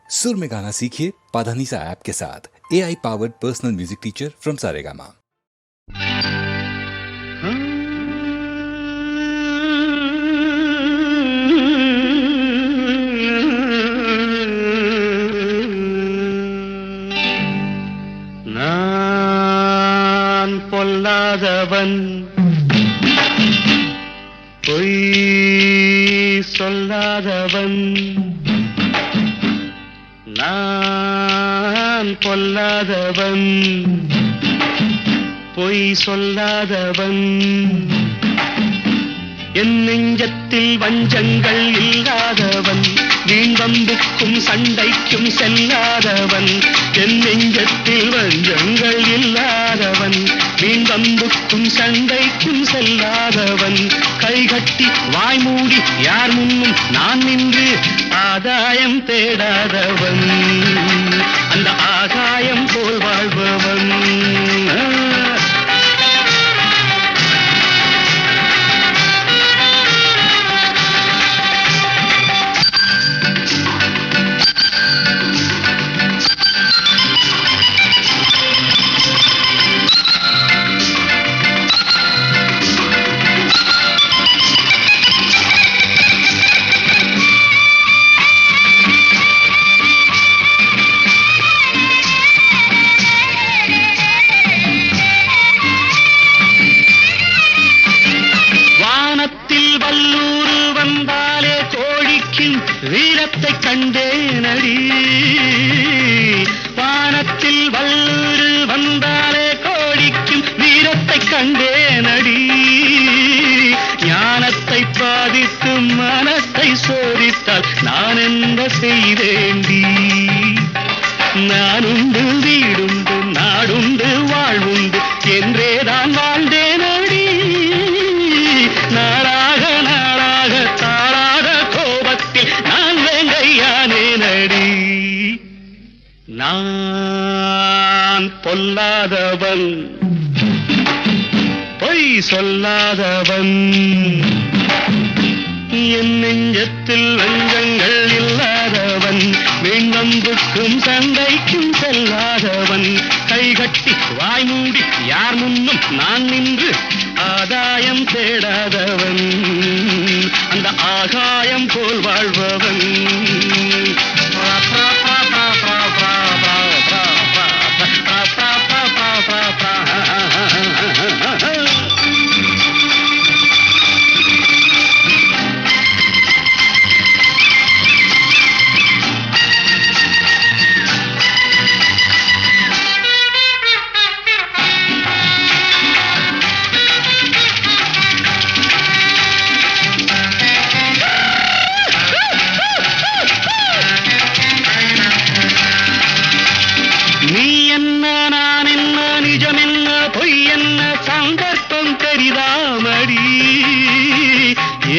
सुर में गाना सीखिए पाधानीसा ऐप के साथ। AI powered personal music teacher from Saregama. நான் பொல்லாதவன், பொய் சொல்லாதவன். நான் பொல்லாதவன், பொய் சொல்லாதவன். என் நெஞ்சத்தில் வஞ்சங்கள் இல்லாதவன், வீண்வம்புக்கும் சண்டைக்கும் செல்லாதவன். என் நெஞ்சத்தில் வஞ்சங்கள் இல்லாதவன், வீண்வம்புக்கும் சண்டைக்கும் செல்லாதவன். கைகட்டி வாய்மூடி யார் முன்னும் நான் நின்று ஆதாயம் தேடாதவன், அந்த ஆகாயம் போல் வாழ்பவன். வீரத்தை கண்டேனடி, வானத்தில் வல்லூரு வந்தாலே கோடிக்கும் வீரத்தை கண்டேனடி. ஞானத்தை பாதிக்கும் மனத்தை சோதித்தால் நான் என்ன செய்தேண்டி? நானுண்டு வீடுண்டு நாடுண்டு வாழ்வுண்டு என்றேதான் வாழ்ந்தேனடி. நாளாக நாளாக தாளாக கோபத்தில் நான் வேங்கையானேனடி. நான் பொல்லாதவன், பொய் சொல்லாதவன். என் நெஞ்சத்தில் வஞ்சங்கள் இல்லாதவன், வீண்வம்புக்கும் சண்டைக்கும் செல்லாதவன். கைகட்டி வாய்மூடி யார் முன்னும் நான் நின்று ஆதாயம் தேடாதவன், அந்த ஆகாயம் போல் வாழ்பவன்.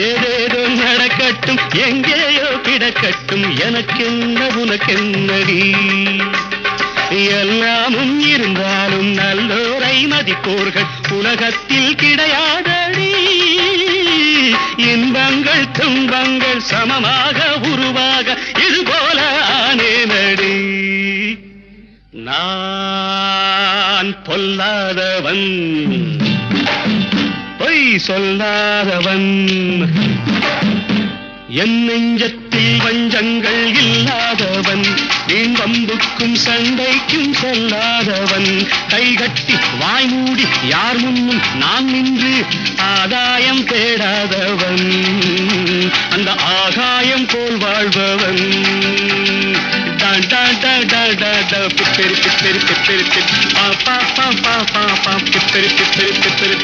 ஏதேதோ நடக்கட்டும், எங்கேயோ கிடக்கட்டும், எனக்கென்ன உனக்கென்னடி? எல்லாமும் இருந்தாலும் நல்லோரை மதிப்போர்கள் உலகத்தில் கிடையாதடி. இன்பங்கள் துன்பங்கள் சமமாக உருவாக இதுபோல ஆனேனடி. நான் பொல்லாதவன், பொய் சொல்லாதவன். என் நெஞ்சத்தில் வஞ்சங்கள் இல்லாதவன், வீண்வம்புக்கும் சண்டைக்கும் செல்லாதவன். கைகட்டி வாய்மூடி யார் முன்னும் நான் நின்று ஆதாயம் தேடாதவன், அந்த ஆகாயம் போல் வாழ்பவன். பிப்பெரு பிப்பெரு பிப்பெரு பிப்பெரு பிப்பெரு